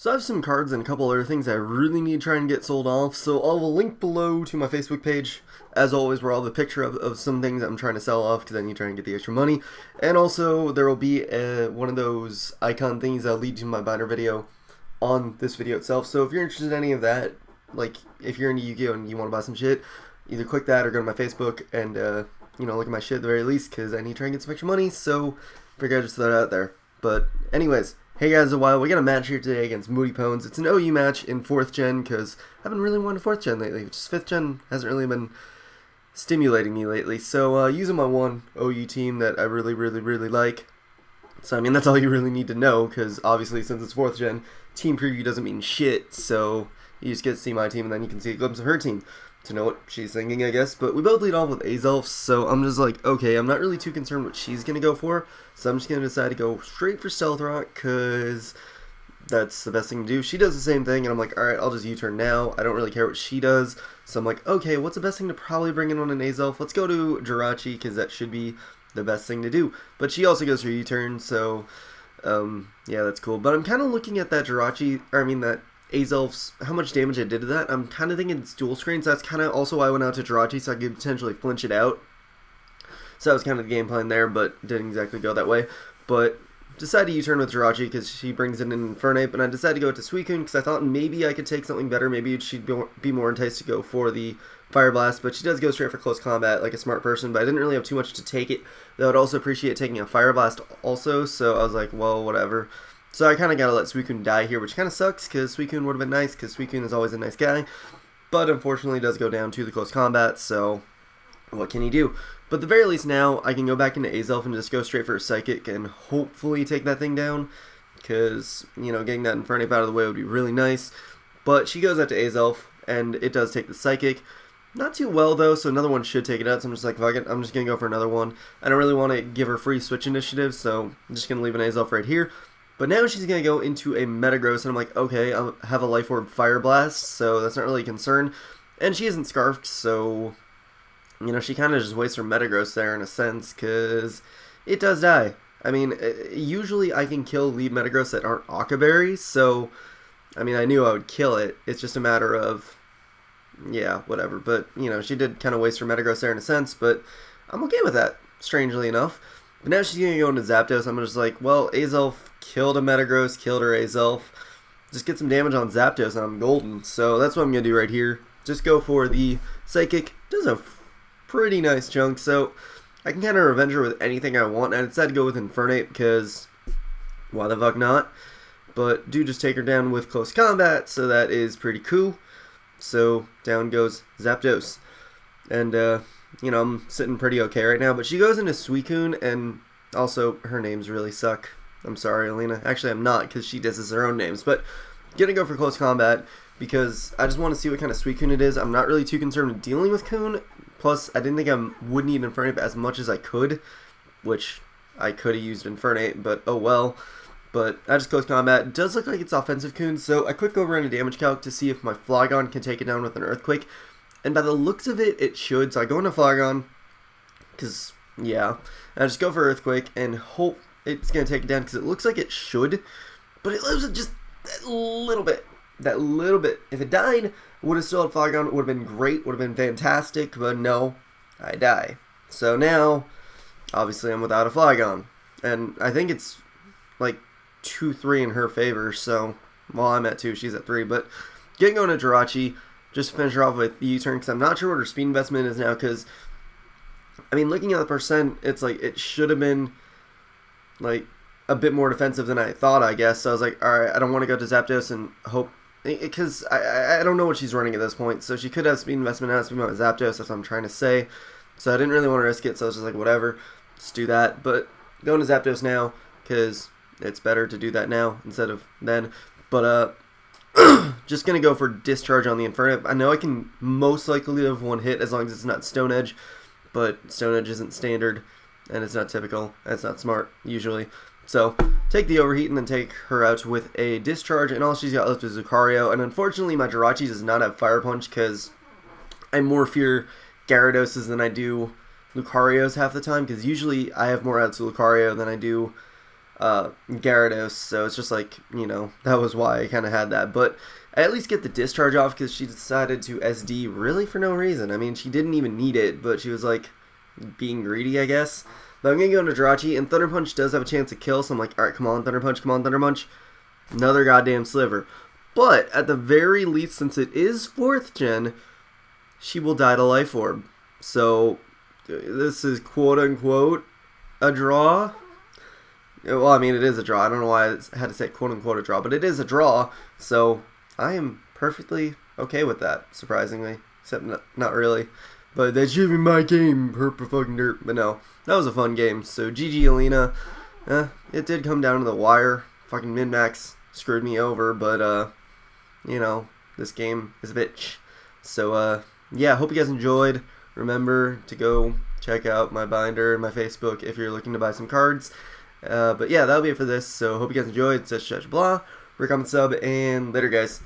So I have some cards and a couple other things I really need to try and get sold off. So I'll have a link below to my Facebook page, as always, where I'll have a picture of some things I'm trying to sell off because I need to try and get the extra money. And also there will be one of those icon things that'll lead to my binder video on this video itself. So if you're interested in any of that, like if you're into Yu-Gi-Oh! And you want to buy some shit, either click that or go to my Facebook and look at my shit at the very least, because I need to try and get some extra money. So figure I'd just throw that out there. But anyways, hey guys, we got a match here today against mootypwns. It's an OU match in 4th gen, because I haven't really wanted 4th gen lately. Just 5th gen hasn't really been stimulating me lately. So using my one OU team that I really like. So I mean, that's all you really need to know, because obviously since it's 4th gen, team preview doesn't mean shit. So you just get to see my team and then you can see a glimpse of her team to know what she's thinking, I guess. But we both lead off with Azelf, so I'm just like, okay, I'm not really too concerned what she's going to go for, so I'm just going to decide to go straight for Stealth Rock, because that's the best thing to do. She does the same thing, and I'm like, alright, I'll just U-turn now. I don't really care what she does, so I'm like, okay, what's the best thing to probably bring in on an Azelf? Let's go to Jirachi, because that should be the best thing to do. But she also goes for U-turn, so, yeah, that's cool. But I'm kind of looking at that that Azelf's, how much damage I did to that. I'm kind of thinking it's dual screen, so that's kind of also why I went out to Jirachi, so I could potentially flinch it out. So that was kind of the game plan there, but didn't exactly go that way. But decided to U-turn with Jirachi because she brings in an Infernape, and I decided to go to Suicune because I thought maybe I could take something better. Maybe she'd be more enticed to go for the Fire Blast, but she does go straight for close combat like a smart person, but I didn't really have too much to take it. Though I'd also appreciate taking a Fire Blast also, so I was like, well, whatever. So I kind of got to let Suicune die here, which kind of sucks, because Suicune would have been nice, because Suicune is always a nice guy. But unfortunately does go down to the close combat, so what can he do? But at the very least now, I can go back into Azelf and just go straight for a Psychic and hopefully take that thing down, because, getting that Infernape out of the way would be really nice. But she goes out to Azelf, and it does take the Psychic. Not too well, though, so another one should take it out, so I'm just like, fuck it, I'm just going to go for another one. I don't really want to give her free switch initiative, so I'm just going to leave an Azelf right here. But now she's going to go into a Metagross, and I'm like, okay, I'll have a Life Orb Fire Blast, so that's not really a concern. And she isn't Scarfed, so, she kind of just wastes her Metagross there in a sense, because it does die. I mean, usually I can kill lead Metagross that aren't Akaberries, so, I mean, I knew I would kill it. It's just a matter of, yeah, whatever. But, she did kind of waste her Metagross there in a sense, but I'm okay with that, strangely enough. But now she's going to go into Zapdos. I'm just like, well, Azelf killed a Metagross, killed her Azelf. Just get some damage on Zapdos and I'm golden. So that's what I'm going to do right here. Just go for the Psychic. Does a pretty nice chunk. So I can kind of revenge her with anything I want. And I decided to go with Infernape because why the fuck not? But do just take her down with close combat. So that is pretty cool. So down goes Zapdos. And, I'm sitting pretty okay right now, but she goes into Suicune, and also, her names really suck. I'm sorry, Alina. Actually, I'm not, because she disses her own names, but gonna go for close combat, because I just want to see what kind of Suicune it is. I'm not really too concerned with dealing with Coon, plus, I didn't think I would need Infernape as much as I could, which I could have used Infernape, but oh well. But I just close combat. It does look like it's offensive Coon, so I quick go run a damage calc to see if my Flygon can take it down with an Earthquake. And by the looks of it, it should. So I go into Flygon, because, yeah. I just go for Earthquake and hope it's going to take it down, because it looks like it should. But it lives at just that little bit. That little bit. If it died, I would have still had Flygon. It would have been great. Would have been fantastic. But no, I die. So now, obviously, I'm without a Flygon. And I think it's like 2-3 in her favor. So, well, I'm at 2. She's at 3. But getting going to Jirachi. Just to finish her off with the U-turn, because I'm not sure what her speed investment is now, because, I mean, looking at the percent, it's like, it should have been, like, a bit more defensive than I thought, I guess. So I was like, alright, I don't want to go to Zapdos and hope, because I don't know what she's running at this point, so she could have speed investment out, speed investment with Zapdos, that's what I'm trying to say. So I didn't really want to risk it, so I was just like, whatever, let's do that. But going to Zapdos now, because it's better to do that now instead of then. But, just going to go for Discharge on the Infernape. I know I can most likely have one hit as long as it's not Stone Edge, but Stone Edge isn't standard, and it's not typical. That's not smart, usually. So, take the Overheat and then take her out with a Discharge, and all she's got left is Lucario. And unfortunately, my Jirachi does not have Fire Punch, because I more fear Gyarados than I do Lucarios half the time, because usually I have more outs to Lucario than I do Gyarados, so it's just like, you know, that was why I kind of had that. But I at least get the discharge off because she decided to SD really for no reason. I mean, she didn't even need it, but she was like being greedy, I guess. But I'm going to go into Jirachi, and Thunder Punch does have a chance to kill, so I'm like, alright, come on, Thunder Punch, come on, Thunder Punch. Another goddamn sliver. But at the very least, since it is 4th gen, she will die to Life Orb. So this is quote-unquote a draw. Well, I mean, it is a draw. I don't know why I had to say quote-unquote a draw, but it is a draw. So I am perfectly okay with that, surprisingly. Except not really. But that should be my game, herp fucking dirt. But no, that was a fun game. So GG Alina. It did come down to the wire. Fucking min-max screwed me over, but you know, this game is a bitch. So yeah, hope you guys enjoyed. Remember to go check out my binder and my Facebook if you're looking to buy some cards. But yeah, that'll be it for this. So hope you guys enjoyed. Such blah. Comment, sub, and later, guys.